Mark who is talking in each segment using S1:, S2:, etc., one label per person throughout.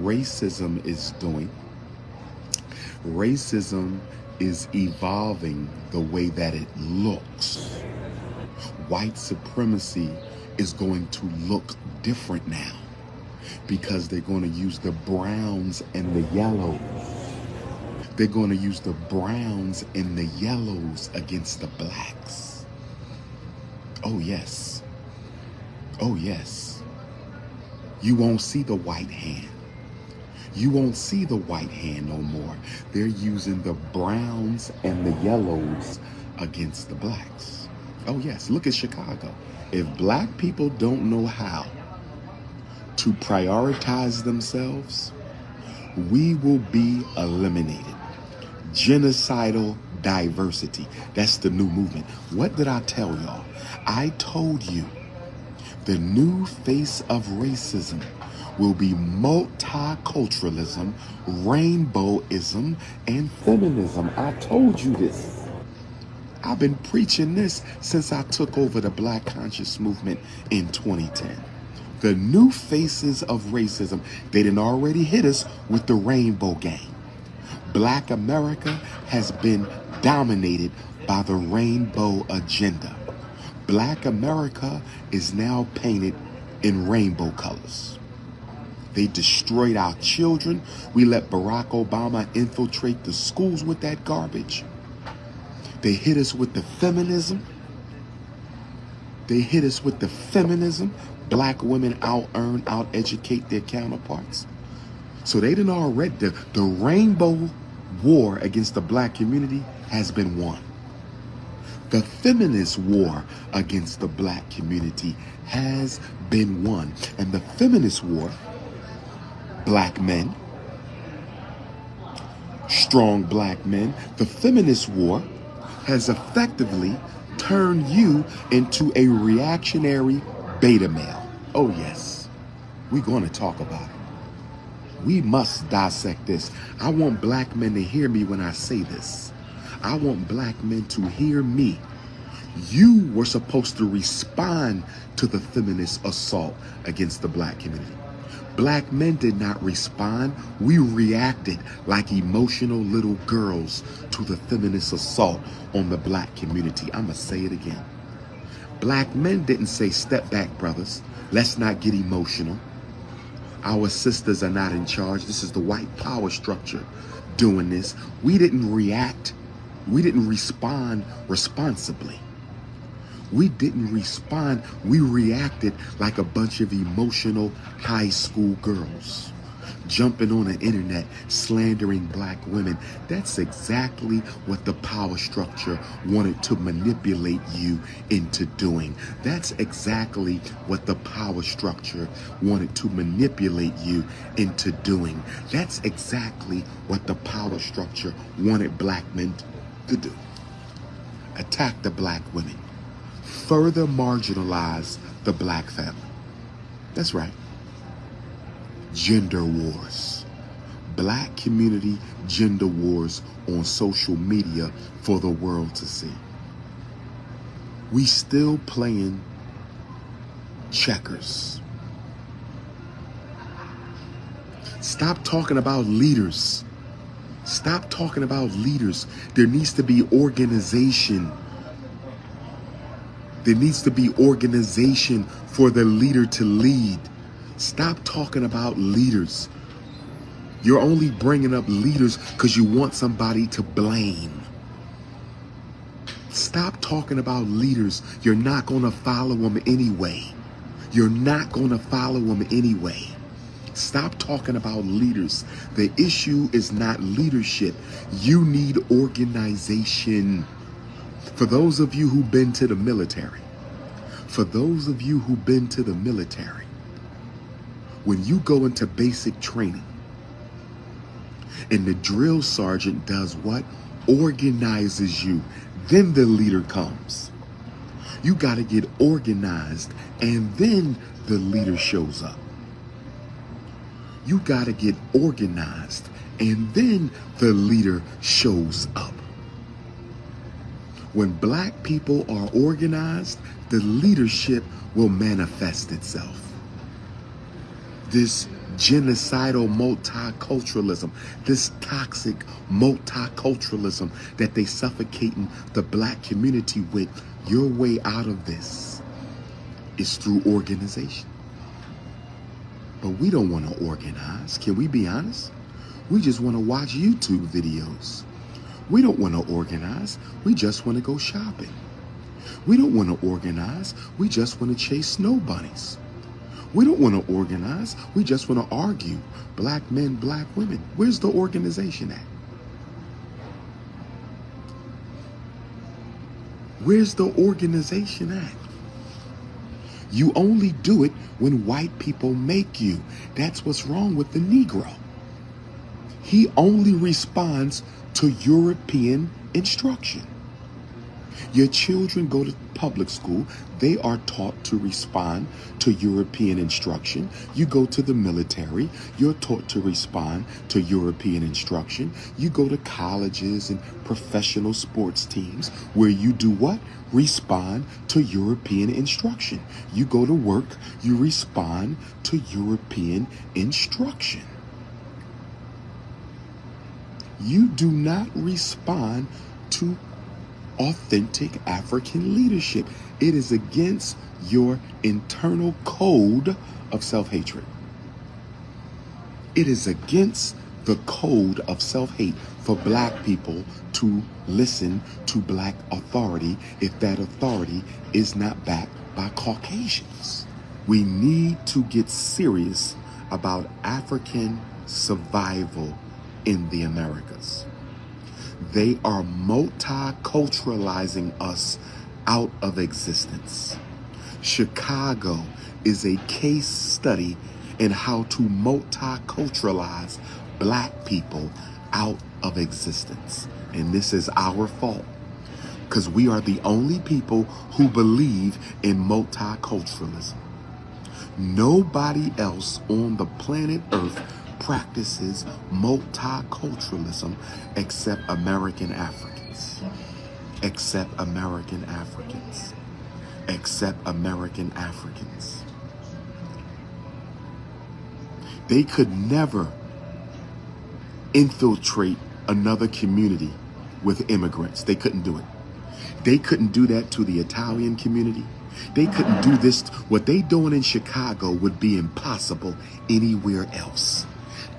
S1: racism is doing, racism is evolving the way that it looks. White supremacy is going to look different now because they're going to use the browns and the yellows. They're going to use the browns and the yellows against the blacks. Oh, yes. Oh, yes. You won't see the white hand. You won't see the white hand no more. They're using the browns and the yellows against the blacks. Oh, yes. Look at Chicago. If black people don't know how to prioritize themselves, we will be eliminated. Genocidal diversity. That's the new movement. What did I tell y'all? I told you the new face of racism will be multiculturalism, rainbowism, and feminism. I told you this. I've been preaching this since I took over the Black Conscious Movement in 2010. The new faces of racism, they done already hit us with the rainbow game. Black America has been dominated by the rainbow agenda. Black America is now painted in rainbow colors. They destroyed our children. We let Barack Obama infiltrate the schools with that garbage. They hit us with the feminism. They hit us with the feminism. Black women out-earn, out-educate their counterparts. So they done already, the rainbow war against the black community has been won. The feminist war against the black community has been won. And the feminist war, black men, strong black men, the feminist war has effectively turned you into a reactionary beta male. Oh yes, we're going to talk about it. We must dissect this. I want black men to hear me when I say this. I want black men to hear me. You were supposed to respond to the feminist assault against the black community. Black men did not respond. We reacted like emotional little girls to the feminist assault on the black community. I'm going to say it again. Black men didn't say, step back, brothers. Let's not get emotional. Our sisters are not in charge. This is the white power structure doing this. We didn't react. We didn't respond responsibly. We didn't respond. We reacted like a bunch of emotional high school girls, jumping on the internet, slandering black women. That's exactly what the power structure wanted to manipulate you into doing. That's exactly what the power structure wanted to manipulate you into doing. That's exactly what the power structure wanted black men to do. Attack the black women. Further marginalize the black family. That's right. Gender wars. Black community gender wars on social media for the world to see. We still playing checkers. Stop talking about leaders. Stop talking about leaders. There needs to be organization. There needs to be organization for the leader to lead. Stop talking about leaders. You're only bringing up leaders because you want somebody to blame. Stop talking about leaders. You're not going to follow them anyway. You're not going to follow them anyway. Stop talking about leaders. The issue is not leadership. You need organization. For those of you who've been to the military, when you go into basic training and the drill sergeant does what? Organizes you. Then the leader comes. You got to get organized and then the leader shows up. You got to get organized and then the leader shows up. When black people are organized, the leadership will manifest itself. This genocidal multiculturalism, this toxic multiculturalism that they suffocating the black community with. Your way out of this is through organization. But we don't want to organize. Can we be honest? We just want to watch YouTube videos. We don't want to organize. We just want to go shopping. We don't want to organize. We just want to chase snow bunnies. We don't want to organize. We just want to argue. Black men, black women. Where's the organization at? Where's the organization at? You only do it when white people make you. That's what's wrong with the Negro. He only responds to European instruction. Your children go to public school. They are taught to respond to European instruction. You go to the military. You're taught to respond to European instruction. You go to colleges and professional sports teams where you do what? Respond to European instruction. You go to work. You respond to European instruction. You do not respond to authentic African leadership. It is against your internal code of self-hatred. It is against the code of self-hate for black people to listen to black authority if that authority is not backed by Caucasians. We need to get serious about African survival in the Americas. They are multiculturalizing us out of existence. Chicago is a case study in how to multiculturalize black people out of existence. And this is our fault, because we are the only people who believe in multiculturalism. Nobody else on the planet Earth practices multiculturalism except American Africans. Except American Africans. Except American Africans. They could never infiltrate another community with immigrants. They couldn't do it. They couldn't do that to the Italian community. They couldn't do this. What they doing in Chicago would be impossible anywhere else.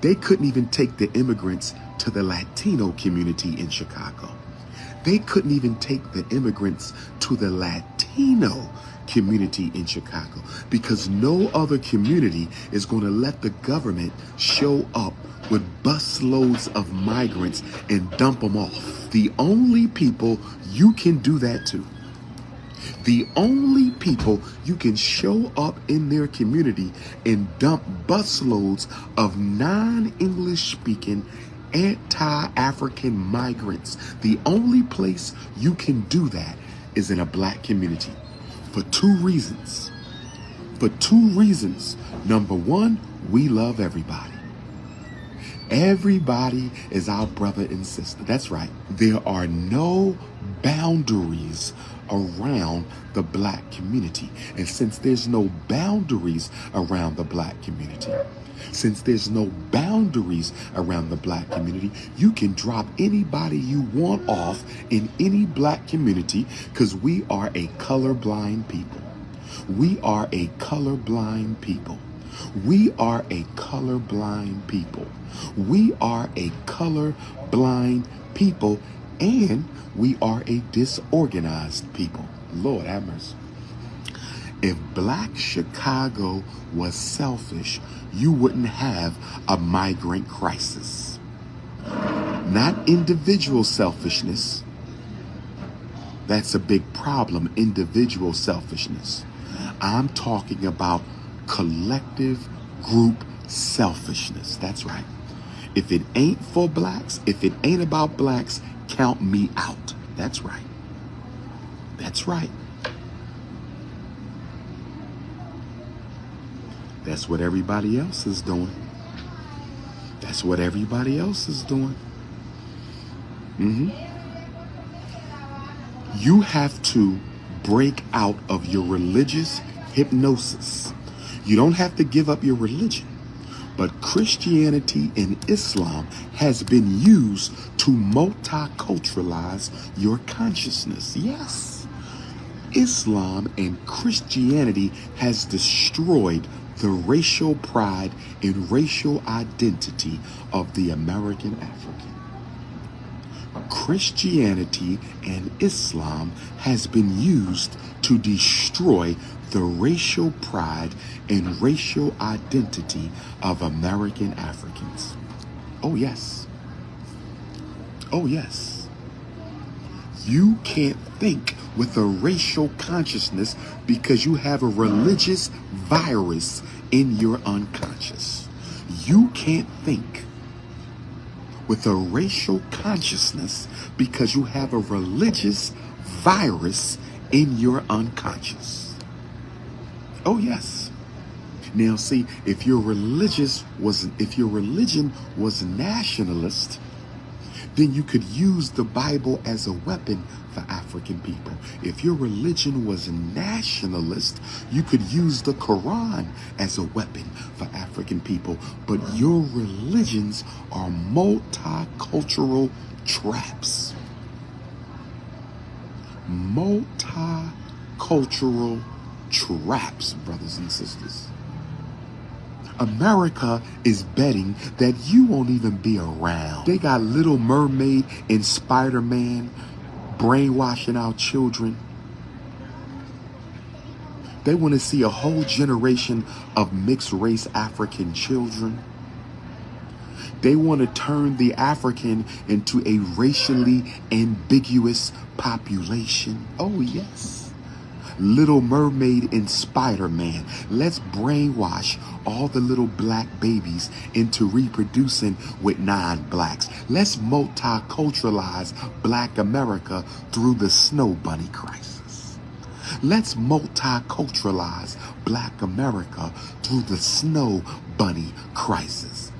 S1: They couldn't even take the immigrants to the Latino community in Chicago. They couldn't even take the immigrants to the Latino community in Chicago, because no other community is going to let the government show up with busloads of migrants and dump them off. The only people you can do that to, the only people you can show up in their community and dump busloads of non-English speaking anti-African migrants, the only place you can do that is in a black community. For two reasons. For two reasons. Number one, we love everybody. Everybody is our brother and sister. That's right. There are no boundaries around the black community. And since there's no boundaries around the black community, since there's no boundaries around the black community, you can drop anybody you want off in any black community, because we are a colorblind people. We are a colorblind people. We are a colorblind people. We are a colorblind people, and we are a disorganized people. Lord have mercy. If black Chicago was selfish, you wouldn't have a migrant crisis. Not individual selfishness. That's a big problem, individual selfishness. I'm talking about collective group selfishness. That's right. If it ain't for blacks, if it ain't about blacks, count me out. That's right. That's right. That's what everybody else is doing. That's what everybody else is doing. You have to break out of your religious hypnosis. You don't have to give up your religion, But Christianity and Islam has been used to multiculturalize your consciousness. Yes. Islam and Christianity has destroyed the racial pride and racial identity of the American African. Christianity and Islam has been used to destroy the racial pride and racial identity of American Africans. Oh, yes. Oh, yes. You can't think with a racial consciousness because you have a religious virus in your unconscious. You can't think with a racial consciousness because you have a religious virus in your unconscious. Oh, yes. Now, see, if your religion was nationalist, then you could use the Bible as a weapon for African people. If your religion was nationalist, you could use the Quran as a weapon for African people. But your religions are multicultural traps. Multicultural traps, brothers and sisters. America is betting that you won't even be around. They got Little Mermaid and Spider-Man brainwashing our children. They want to see a whole generation of mixed race African children. They want to turn the African into a racially ambiguous population. Oh, yes. Little Mermaid and Spider-Man. Let's brainwash all the little black babies into reproducing with non-blacks. Let's multiculturalize Black America through the Snow Bunny crisis. Let's multiculturalize Black America through the Snow Bunny crisis.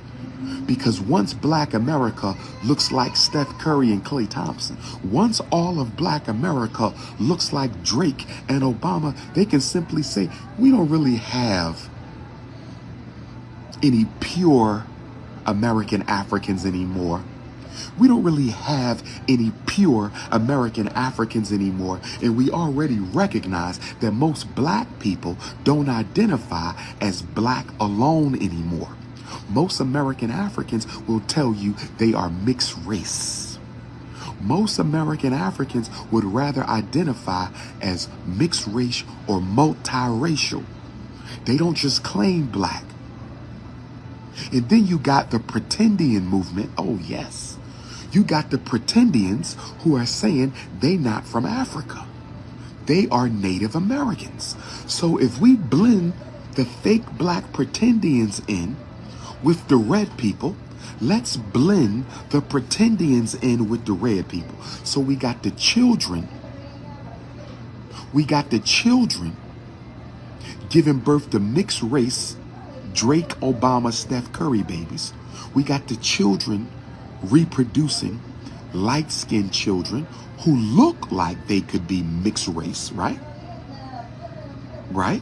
S1: Because once Black America looks like Steph Curry and Klay Thompson, once all of Black America looks like Drake and Obama, they can simply say, we don't really have any pure American Africans anymore. We don't really have any pure American Africans anymore. And we already recognize that most black people don't identify as black alone anymore. Most American Africans will tell you they are mixed race. Most American Africans would rather identify as mixed race or multiracial. They don't just claim black. And then you got the pretendian movement. Oh, yes. You got the pretendians who are saying they not from Africa. They are Native Americans. So if we blend the fake black pretendians in with the red people, let's blend the pretendians in with the red people. So we got the children. We got the children giving birth to mixed race Drake, Obama, Steph Curry babies. We got the children reproducing light-skinned children who look like they could be mixed race, right? Right?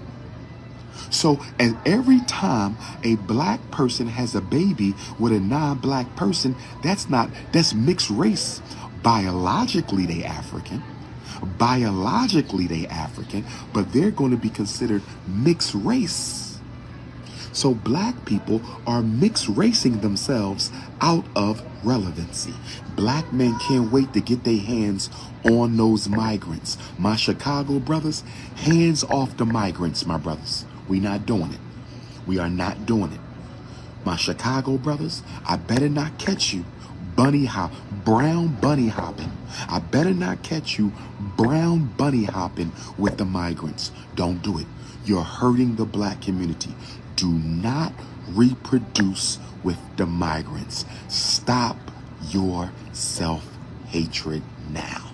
S1: So, and every time a black person has a baby with a non-black person, that's mixed race. Biologically, they African. Biologically, they African, but they're going to be considered mixed race. So black people are mixed racing themselves out of relevancy. Black men can't wait to get their hands on those migrants. My Chicago brothers, hands off the migrants, my brothers. We not doing it. We are not doing it. My Chicago brothers, I better not catch you brown bunny hopping. I better not catch you brown bunny hopping with the migrants. Don't do it. You're hurting the black community. Do not reproduce with the migrants. Stop your self-hatred now.